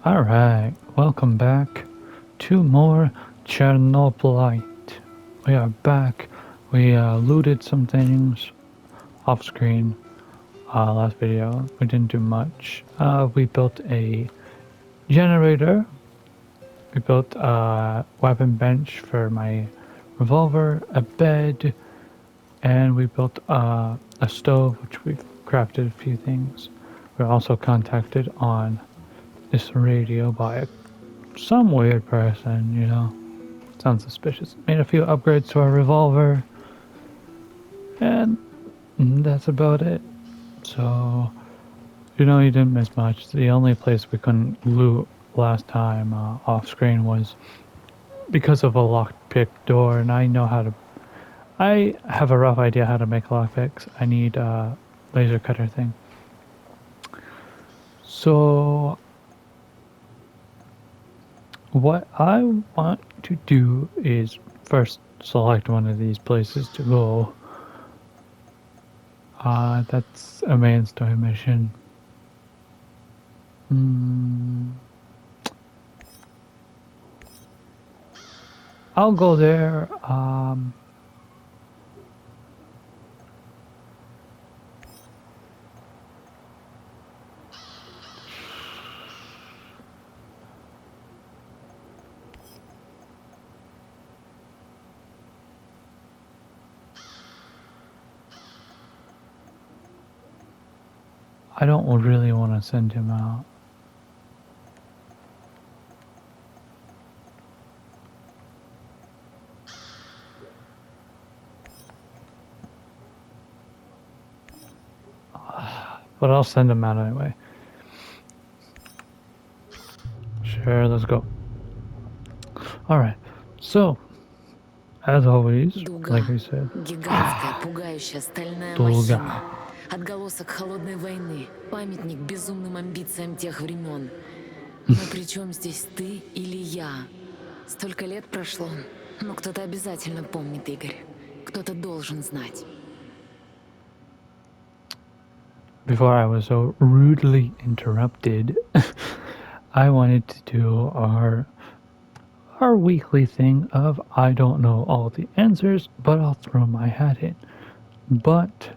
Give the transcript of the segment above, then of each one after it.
Alright, welcome back to more Chernobylite. We are back. We looted some things off screen last video. We didn't do much. We built a generator. We built a weapon bench for my revolver, a bed, and we built a stove, which we've crafted a few things. We're also contacted on this radio by some weird person, you know. Sounds suspicious. Made a few upgrades to our revolver, and that's about it. So, you know, you didn't miss much. The only place we couldn't loot last time off screen was because of a lockpick door, and I know how to. I have a rough idea how to make lockpicks. I need a laser cutter thing. So, what I want to do is first select one of these places to go. That's a main story mission. I'll go there. I don't really want to send him out. But I'll send him out anyway. Sure, let's go. Alright, so, as always, like we said, гигантская, пугающая стальная Долга. махина. Отголосок холодной войны, памятник безумным амбициям тех времен. Но при чем здесь ты или я? Столько лет прошло, но кто-то обязательно помнит, Игорь. Кто-то должен знать. Before I was so rudely interrupted, I wanted to do our weekly thing of I don't know all the answers, but I'll throw my hat in. But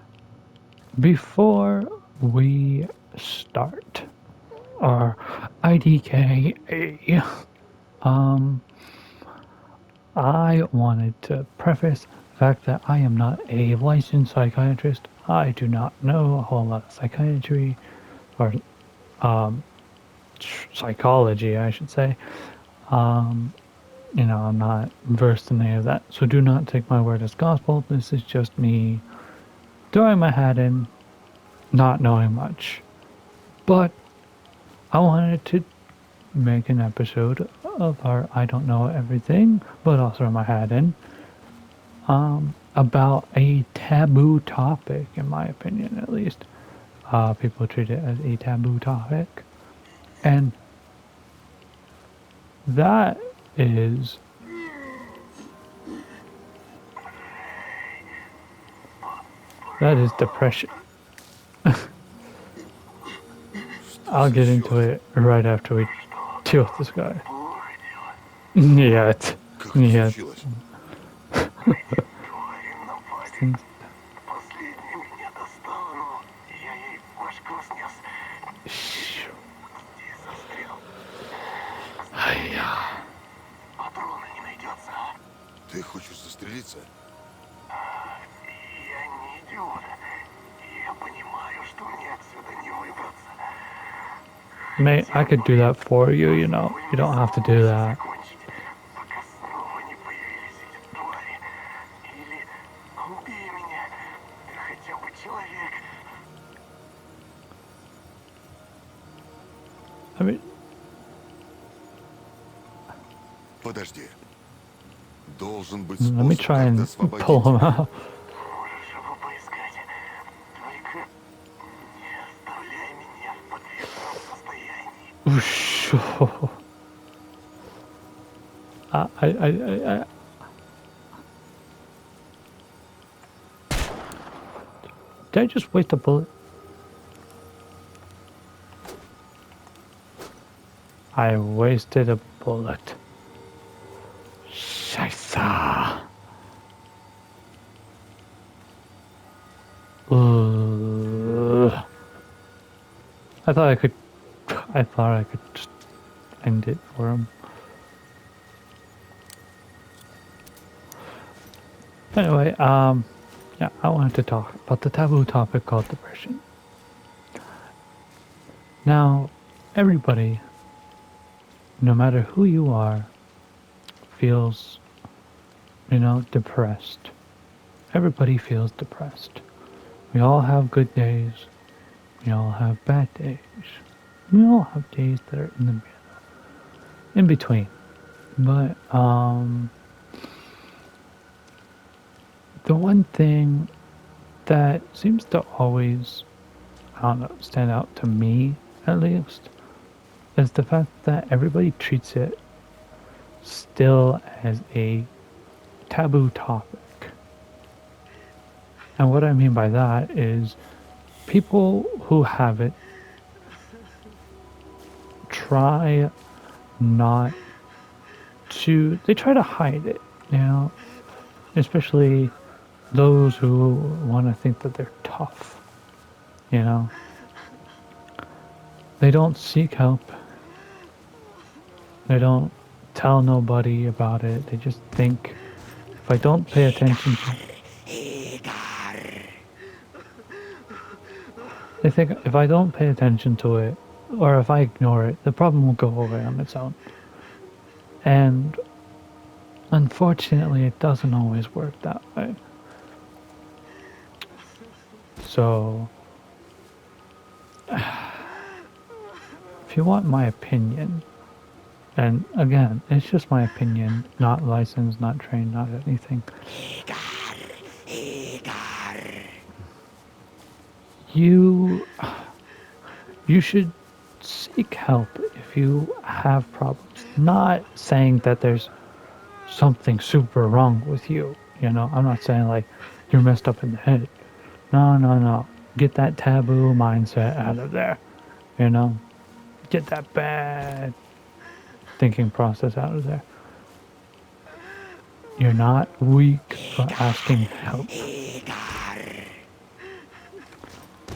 before we start our IDKA, I wanted to preface the fact that I am not a licensed psychiatrist. I do not know a whole lot of psychiatry or psychology, I should say. You know, I'm not versed in any of that. So do not take my word as gospel. This is just me throwing my hat in, not knowing much. But I wanted to make an episode of our I don't know everything, but I'll throw my hat in, about a taboo topic, in my opinion at least. People treat it as a taboo topic. And that is depression. I'll get into it right after we deal with this guy. Нет. Нет. Ты хочешь застрелиться? Я не идиот. Я понимаю, что мне отсюда не выбраться. Mate, I could do that for you, you know. You don't have to do that. Пока снова не появились эти твари. Или убей меня. Ты хотя бы человек. I mean, Подожди. Должен быть let me способ try как-то and освободить pull him тебя. out. Можешь его поискать. Только не оставляй меня в подвешенном состоянии. Oosh. I Did I just waste a bullet? I wasted a bullet. Scheiße. I thought I could just end it for him. Anyway, yeah, I wanted to talk about the taboo topic called depression. Now, everybody, no matter who you are, feels, depressed. Everybody feels depressed. We all have good days. We all have bad days. We all have days that are in the middle, in between. But the one thing that seems to always, I don't know, stand out to me at least, is the fact that everybody treats it still as a taboo topic. And what I mean by that is people who have it try not to, they try to hide it, especially those who want to think that they're tough, They don't seek help. They don't tell nobody about it. They just think, if I don't pay attention to they think if I don't pay attention to it, or if I ignore it, the problem will go away on its own. And unfortunately, it doesn't always work that way. So, if you want my opinion, and again, it's just my opinion, not licensed, not trained, not anything. You should seek help if you have problems. Not saying that there's something super wrong with you, I'm not saying like you're messed up in the head. No. Get that taboo mindset out of there, Get that bad thinking process out of there. You're not weak for asking help.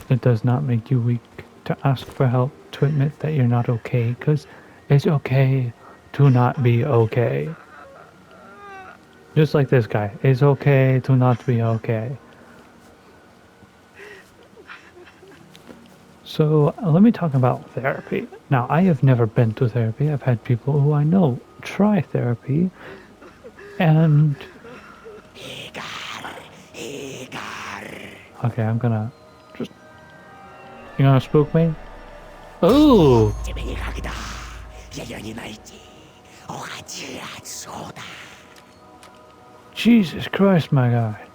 It does not make you weak to ask for help, to admit that you're not okay, because it's okay to not be okay. Just like this guy, it's okay to not be okay. So let me talk about therapy. Now, I have never been to therapy. I've had people who I know try therapy, and okay, I'm gonna just, you gonna spook me? Ooh! Тебе никогда ее не найти. Уходи отсюда. Jesus Christ, my guy.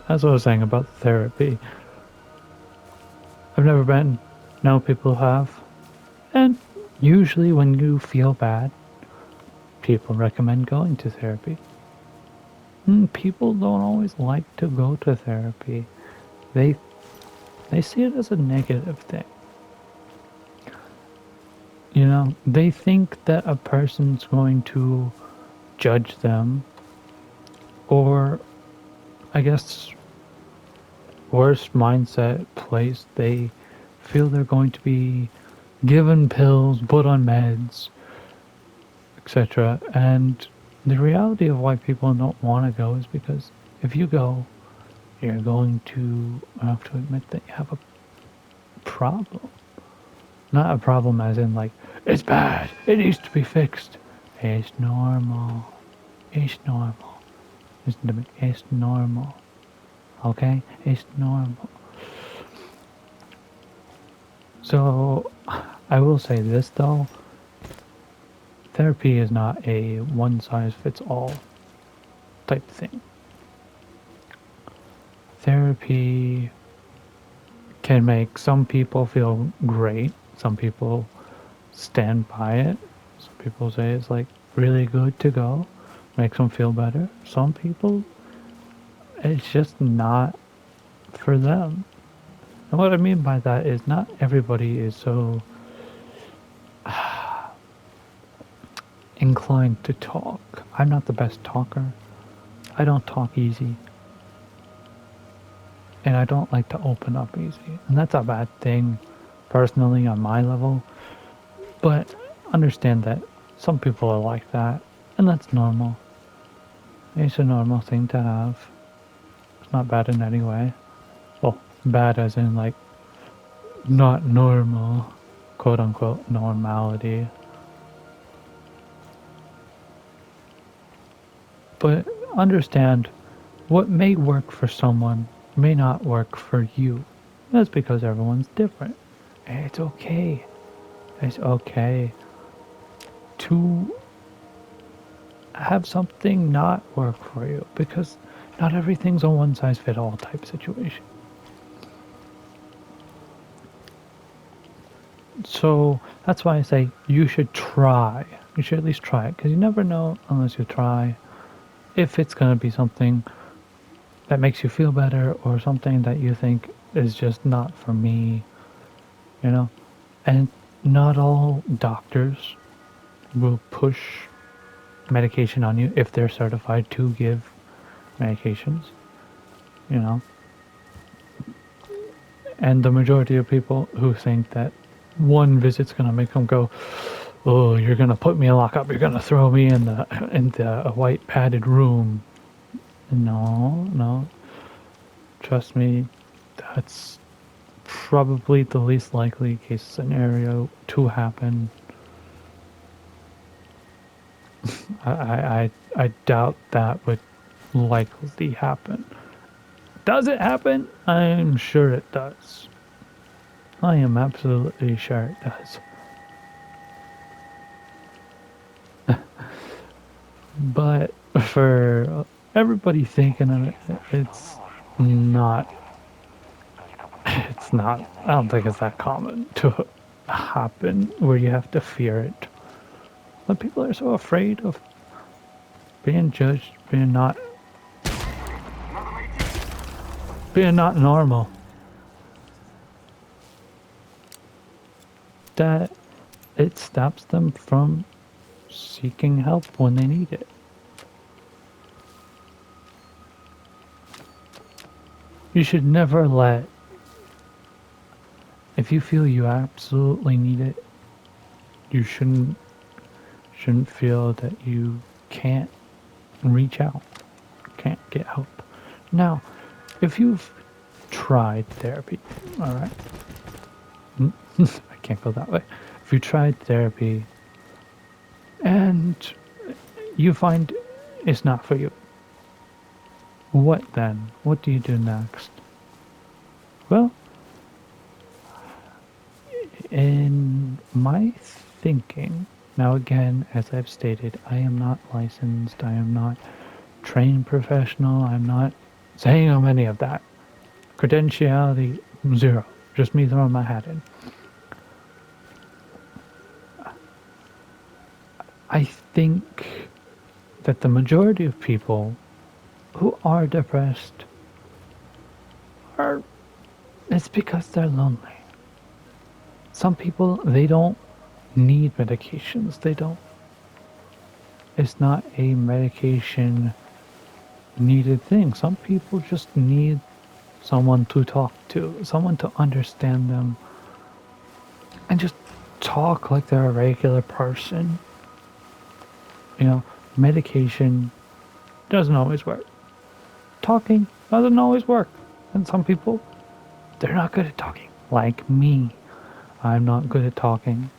As I was saying about therapy, I've never been, know people who have, and usually when you feel bad, people recommend going to therapy. People don't always like to go to therapy. They see it as a negative thing. They think that a person's going to judge them, or I guess worst mindset place, they feel they're going to be given pills, put on meds, etc. And the reality of why people don't want to go is because if you go, you're going to have to admit that you have a problem. Not a problem as in like, it's bad, it needs to be fixed. It's normal. It's normal. Listen to me, it's normal. Okay? It's normal. So, I will say this though. Therapy is not a one-size-fits-all type thing. Therapy can make some people feel great. Some people stand by it. Some people say it's like really good to go. Makes them feel better. Some people, it's just not for them. And what I mean by that is not everybody is so inclined to talk. I'm not the best talker. I don't talk easy. And I don't like to open up easy. And that's a bad thing, personally, on my level. But understand that some people are like that. And that's normal. It's a normal thing to have. It's not bad in any way. Well, bad as in, like, not normal, quote unquote, normality. But understand what may work for someone may not work for you. That's because everyone's different. And it's okay. It's okay to have something not work for you because not everything's a one size fit all type situation. So that's why I say you should try. You should at least try it because you never know unless you try if it's going to be something that makes you feel better or something that you think is just not for me, you know? And not all doctors will push medication on you if they're certified to give medications, you know? And the majority of people who think that one visit's gonna make them go, oh, you're gonna put me in lockup, you're gonna throw me in the white padded room. No. Trust me, that's probably the least likely case scenario to happen. I doubt that would likely happen. Does it happen? I'm sure it does. I am absolutely sure it does. But for everybody thinking of it, it's not. It's not. I don't think it's that common to happen where you have to fear it. But people are so afraid of being judged, being not normal, that it stops them from seeking help when they need it. You should never let, if you feel you absolutely need it, you shouldn't feel that you can't reach out, can't get help. Now, if you've tried therapy, all right, I can't go that way. If you tried therapy and you find it's not for you, what then? What do you do next? Well, in my thinking, now again, as I've stated, I am not licensed, I am not trained professional, I'm not saying I'm any of that. Credentiality, zero. Just me throwing my hat in. I think that the majority of people who are depressed it's because they're lonely. Some people, they don't need medications. It's not a medication needed thing. Some people just need someone to talk to, someone to understand them, and just talk like they're a regular person. You know, medication doesn't always work. Talking doesn't always work. And some people, they're not good at talking. Like me. I'm not good at talking.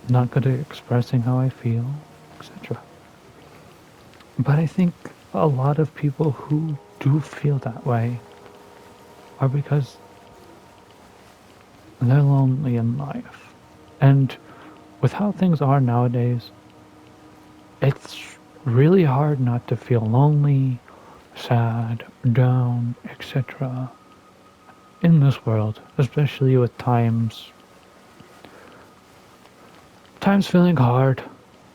Not good at expressing how I feel, etc. But I think a lot of people who do feel that way are because they're lonely in life. And with how things are nowadays, it's really hard not to feel lonely, sad, down, etc. in this world, especially with times feeling hard.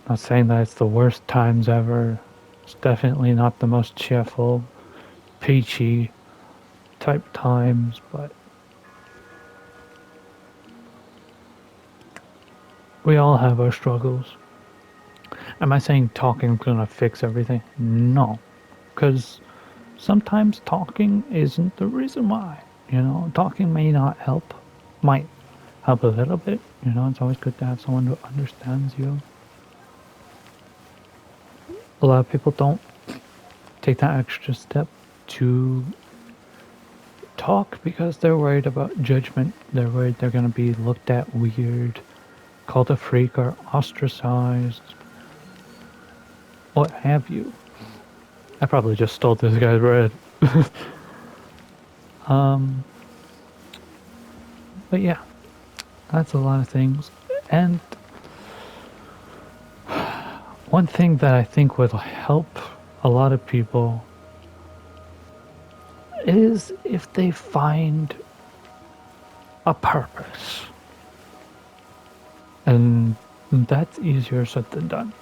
Not saying that it's the worst times ever. It's definitely not the most cheerful, peachy type times, but We all have our struggles. Am I saying talking's gonna fix everything? No. Because sometimes talking isn't the reason why. You know, talking may not help, might help a little bit. You know, it's always good to have someone who understands you. A lot of people don't take that extra step to talk because they're worried about judgment. They're worried they're going to be looked at weird, called a freak, or ostracized. What have you? I probably just stole this guy's red. But yeah, that's a lot of things. And one thing that I think would help a lot of people is if they find a purpose. And that's easier said than done.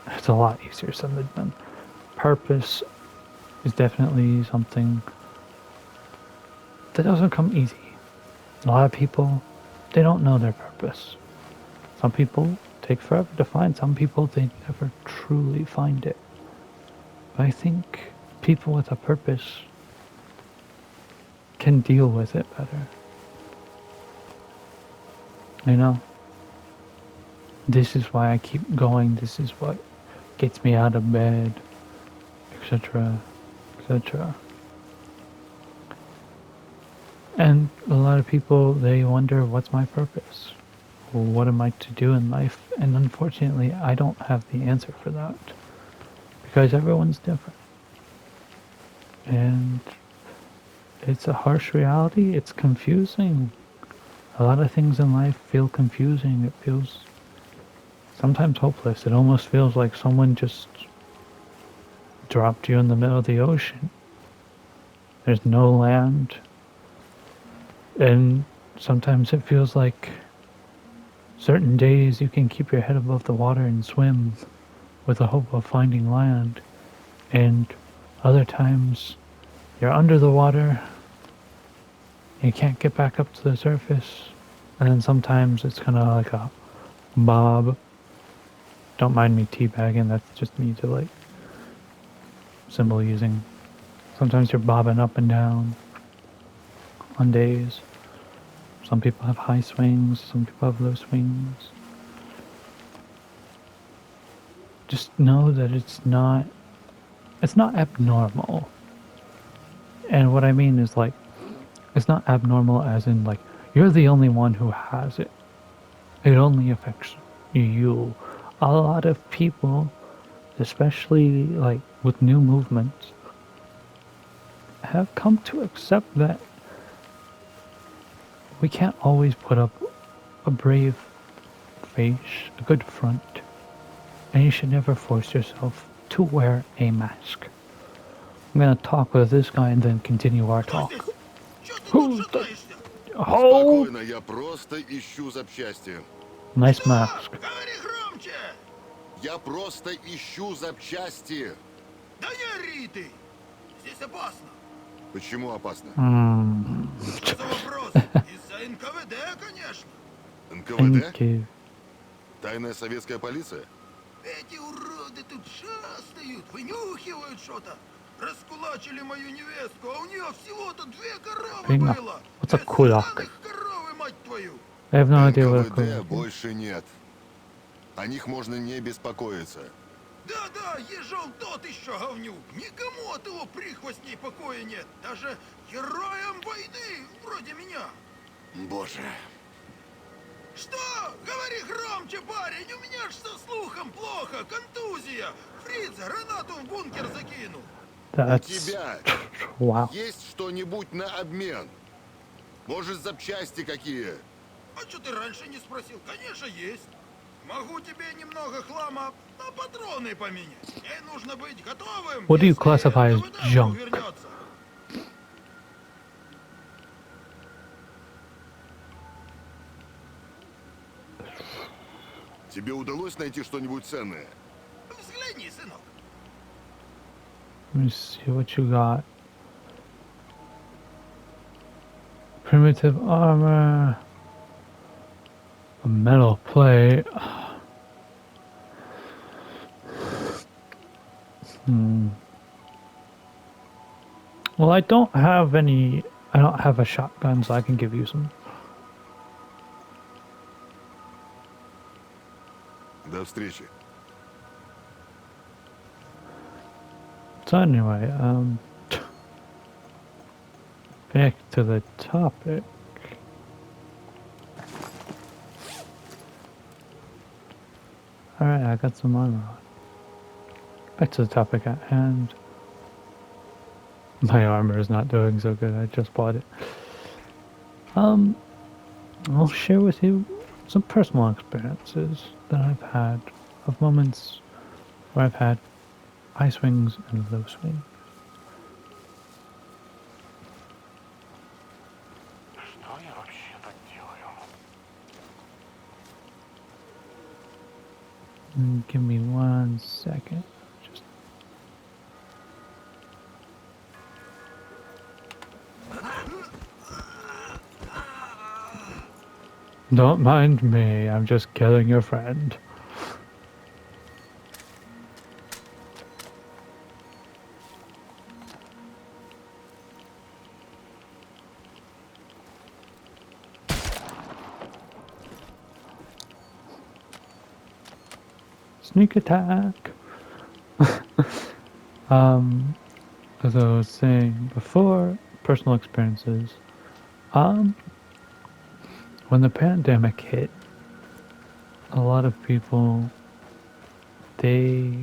It's a lot easier said than done. Purpose is definitely something that doesn't come easy. A lot of people, they don't know their purpose. Some people take forever to find, some people they never truly find it. But I think people with a purpose can deal with it better. You know? This is why I keep going, this is what gets me out of bed, etc., etc. And a lot of people, they wonder, what's my purpose? What am I to do in life? And unfortunately, I don't have the answer for that. Because everyone's different. And it's a harsh reality. It's confusing. A lot of things in life feel confusing. It feels sometimes hopeless. It almost feels like someone just dropped you in the middle of the ocean. There's no land. And sometimes it feels like certain days you can keep your head above the water and swim with the hope of finding land. And other times you're under the water, you can't get back up to the surface. And then sometimes it's kind of like a bob. Don't mind me teabagging, that's just me to like symbol using. Sometimes you're bobbing up and down on days. Some people have high swings, some people have low swings. Just know that it's not abnormal. And what I mean is like, it's not abnormal as in like, you're the only one who has it. It only affects you. A lot of people, especially like with new movements, have come to accept that we can't always put up a brave face, a good front, and you should never force yourself to wear a mask. I'm gonna talk with this guy and then continue our talk. Who's the... Oh! Спокойно, я просто ищу запчасти. Nice mask. Говори громче! Я просто ищу запчасти. Да не ори ты! Здесь опасно. Почему опасно? Что за вопрос? Из-за НКВД, конечно. НКВД? Okay. Тайная советская полиция? Эти уроды тут шастают, вынюхивают что-то. Раскулачили мою невестку, а у нее всего-то 2 коровы Прямо. было. What's a kulak? Бесценных коровы, мать твою. I have no idea what a НКВД kulak is. больше нет. О них можно не беспокоиться. Да-да, ежел тот еще говнюк. Никому от его прихвостней покоя нет. Даже героям войны, вроде меня. Боже. Что? Говори громче, парень, у меня ж со слухом плохо, контузия. Фриц гранату в бункер закинул. У That's... тебя Wow. есть что-нибудь на обмен? Может, запчасти какие? А что ты раньше не спросил? Конечно, есть. Могу тебе немного хлама на патроны поменять. Мне нужно быть готовым. What do you если classify as НКВД junk? вернется. Тебе удалось найти что-нибудь ценное? Взгляни, сынок. Let me see what you got. Primitive armor. A metal plate. Well, I don't have any. I don't have a shotgun, so I can give you some. До встречи. So anyway, back to the topic. Alright, I got some armor on. Back to the topic at hand. My armor is not doing so good, I just bought it. I'll share with you some personal experiences that I've had of moments where I've had high swings and low swings. Что я вообще тут делаю? Give me 1 second. Just don't mind me, I'm just killing your friend. Sneak attack. As I was saying before, personal experiences. When the pandemic hit, a lot of people, a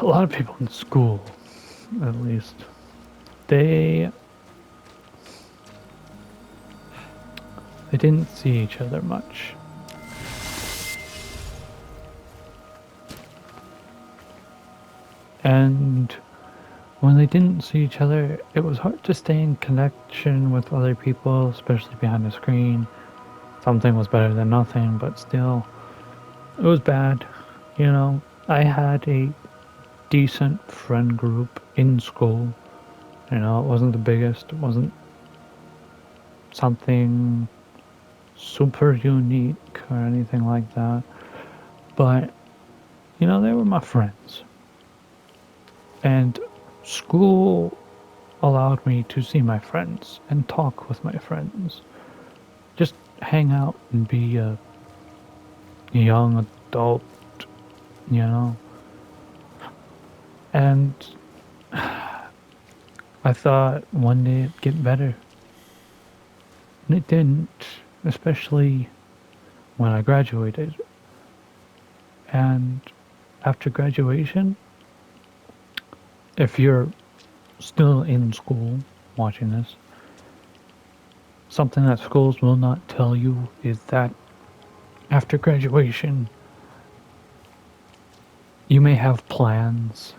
lot of people in school, at least, they didn't see each other much. And when they didn't see each other, it was hard to stay in connection with other people, especially behind a screen. Something was better than nothing, but still, it was bad. You know, I had a decent friend group in school. You know, it wasn't the biggest, it wasn't something super unique or anything like that. But, you know, they were my friends. And school allowed me to see my friends and talk with my friends. Just hang out and be a young adult, you know? And I thought one day it'd get better. And it didn't, especially when I graduated. And after graduation, if you're still in school watching this, something that schools will not tell you is that after graduation, you may have plans,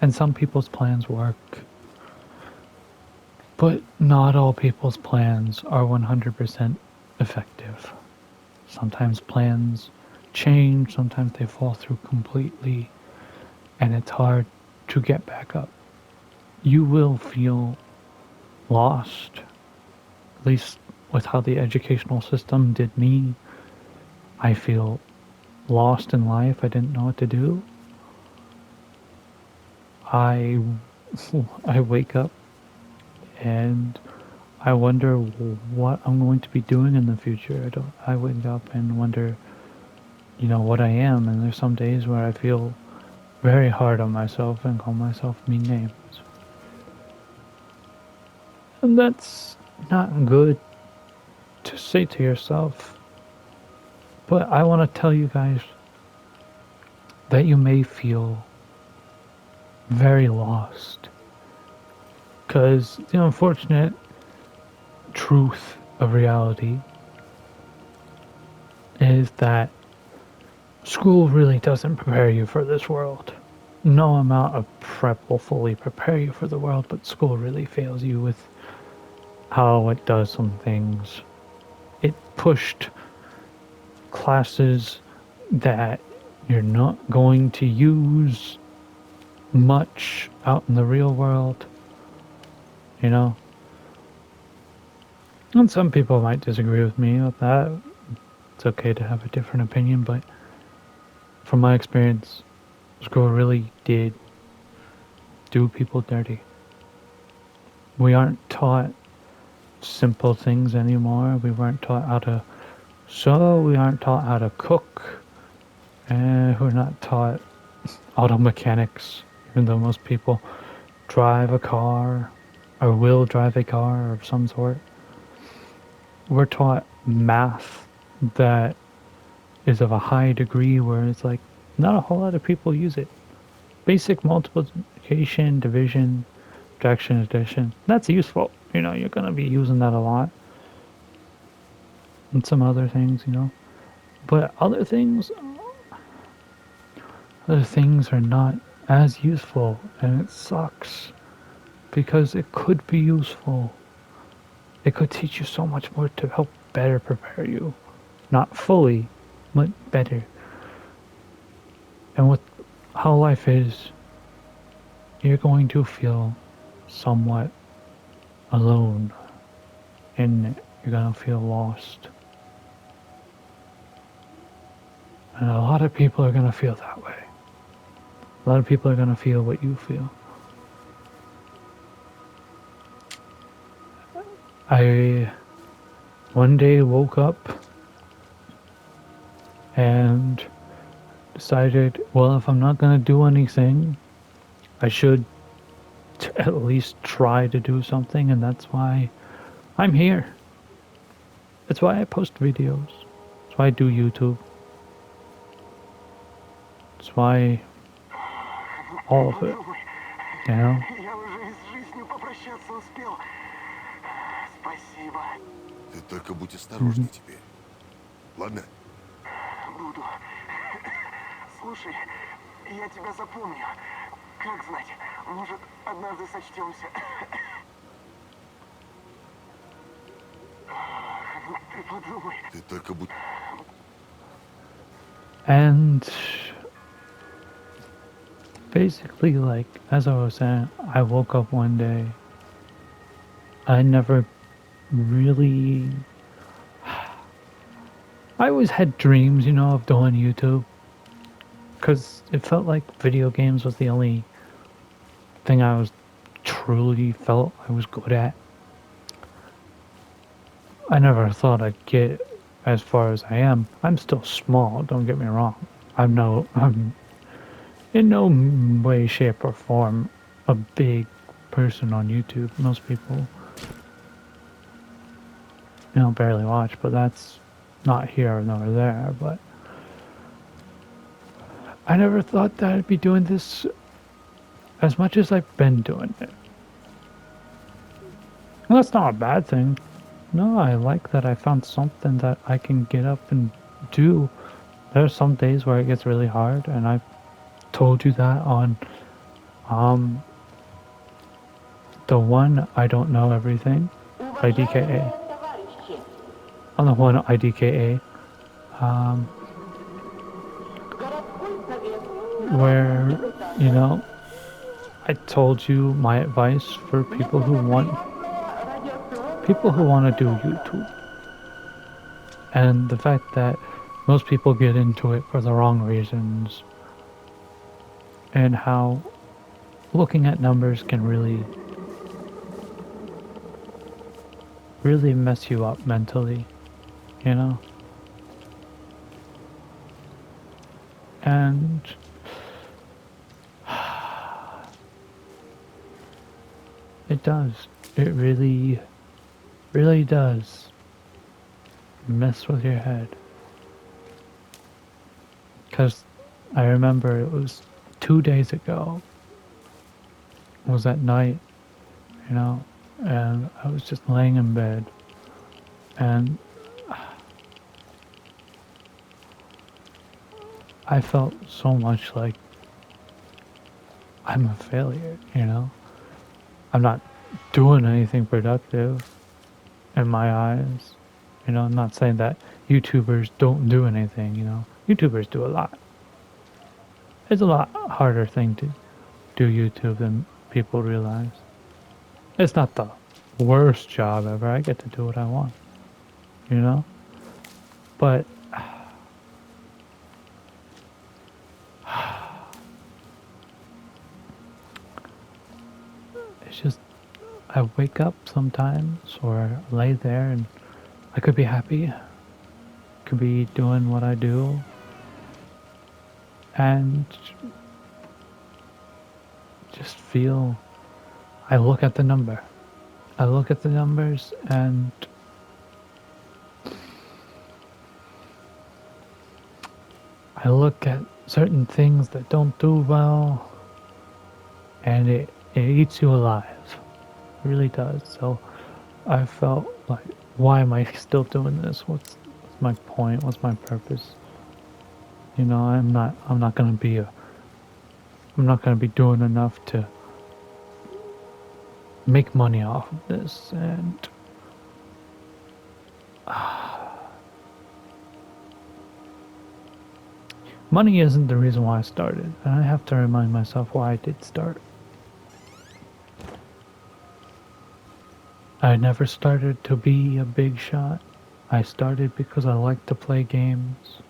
and some people's plans work, but not all people's plans are 100% effective. Sometimes plans change, sometimes they fall through completely, and it's hard to get back up. You will feel lost, at least with how the educational system did me. I feel lost in life. I didn't know what to do. I wake up and I wonder what I'm going to be doing in the future. I wake up and wonder, you know, what I am, and there's some days where I feel very hard on myself and call myself mean names. And that's not good to say to yourself. But I want to tell you guys that you may feel very lost. Because the unfortunate truth of reality is that school really doesn't prepare you for this world. No amount of prep will fully prepare you for the world, but school really fails you with how it does some things. It pushed classes that you're not going to use much out in the real world, you know? And some people might disagree with me with that. It's okay to have a different opinion, but from my experience, school really did do people dirty. We aren't taught simple things anymore. We weren't taught how to sew. We aren't taught how to cook. And we're not taught auto mechanics, even though most people drive a car or will drive a car of some sort. We're taught math that is of a high degree where it's like not a whole lot of people use it. Basic multiplication, division, subtraction, addition, that's useful. You know, you're going to be using that a lot. And some other things, you know. But other things are not as useful, and it sucks because it could be useful. It could teach you so much more to help better prepare you. Not fully, but better. And with how life is, you're going to feel somewhat alone in it. You're going to feel lost. And a lot of people are going to feel that way. A lot of people are going to feel what you feel. I one day woke up and decided, well, if I'm not going to do anything, I should at least try to do something, and that's why I'm here. That's why I post videos. That's why I do YouTube. That's why all of it, you know? Я уже и с жизнью попрощаться успел. Спасибо. Ты только будь осторожней теперь. Ладно? Буду. Слушай, я тебя запомню. Как знать, может, однажды сочтемся. Ну, ты подумай. Ты только будь... And basically, like, as I was saying, I woke up one day. I never really. I always had dreams, you know, of doing YouTube. Because it felt like video games was the only thing I was truly felt I was good at. I never thought I'd get as far as I am. I'm still small, don't get me wrong. I'm in no way, shape, or form a big person on YouTube. Most people, you know, barely watch, but that's not here nor there. But I never thought that I'd be doing this as much as I've been doing it. And that's not a bad thing. No, I like that I found something that I can get up and do. There's some days where it gets really hard, and I've told you that on the one I Don't Know Everything, IDKA. On the one IDKA, where, you know, I told you my advice for people who want to do YouTube. And the fact that most people get into it for the wrong reasons, and how looking at numbers can really mess you up mentally, you know? And it does. It really does mess with your head. Because I remember it was 2 days ago. It was at night, you know, and I was just laying in bed, and I felt so much like I'm a failure, you know? I'm not doing anything productive in my eyes. You know, I'm not saying that YouTubers don't do anything, you know. YouTubers do a lot. It's a lot harder thing to do YouTube than people realize. It's not the worst job ever. I get to do what I want, you know? But it's just, I wake up sometimes or lay there and I could be happy, could be doing what I do, and just feel, I look at the number. I look at the numbers and I look at certain things that don't do well, and it eats you alive. It really does. So I felt like, why am I still doing this? What's my point? What's my purpose? You know, I'm not gonna be doing enough to make money off of this, and money isn't the reason why I started, and I have to remind myself why I did start. I never started to be a big shot. I started because I like to play games,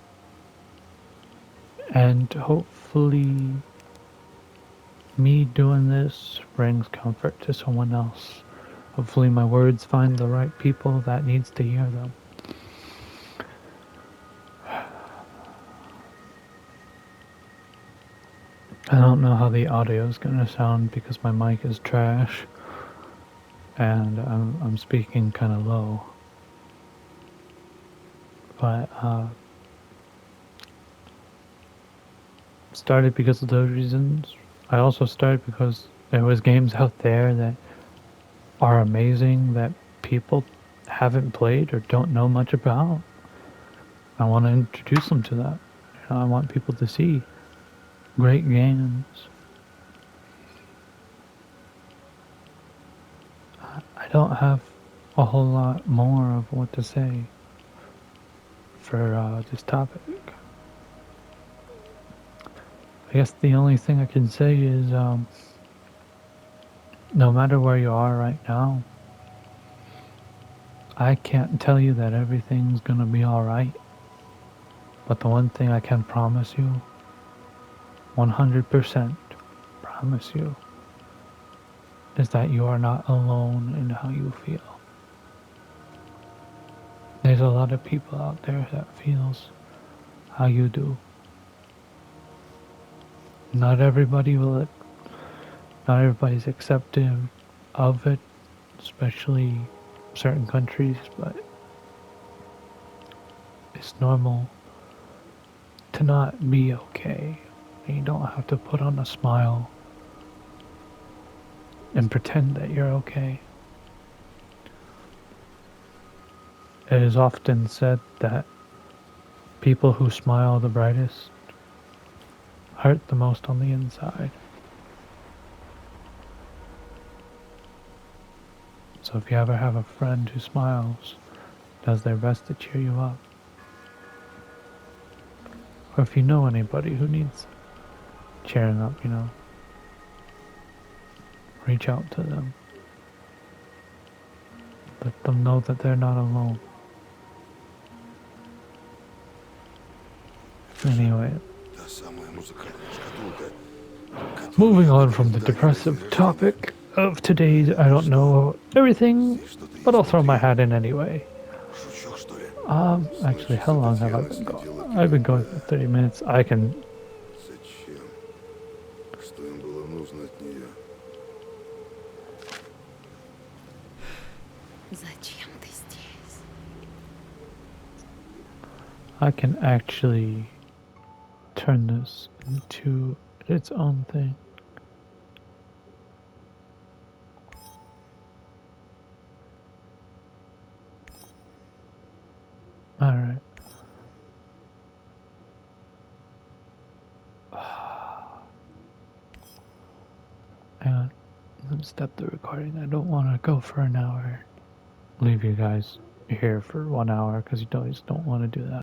and hopefully me doing this brings comfort to someone else. Hopefully my words find the right people that needs to hear them. I don't know how the audio is gonna sound because my mic is trash and I'm speaking kind of low. But started because of those reasons. I also started because there was games out there that are amazing that people haven't played or don't know much about. I want to introduce them to that. You know, I want people to see great games. I don't have a whole lot more of what to say for this topic. I guess the only thing I can say is no matter where you are right now, I can't tell you that everything's gonna be alright. But the one thing I can promise you, 100% promise you, is that you are not alone in how you feel. There's a lot of people out there that feels how you do. Not everybody's accepting of it, especially certain countries, but it's normal to not be okay. And you don't have to put on a smile and pretend that you're okay. It is often said that people who smile the brightest hurt the most on the inside. So if you ever have a friend who smiles, does their best to cheer you up, or if you know anybody who needs cheering up, you know, reach out to them. Let them know that they're not alone. Anyway, moving on from the depressive topic of today's, I don't know everything, but I'll throw my hat in anyway. Actually, how long have I been going? I've been going for 30 minutes. I can... Зачем? Что им было нужно от нее? Зачем ты здесь? I can actually turn this into its own thing. Alright. Hang on. Let me stop the recording. I don't want to go for an hour. Leave you guys here for 1 hour because you just don't want to do that.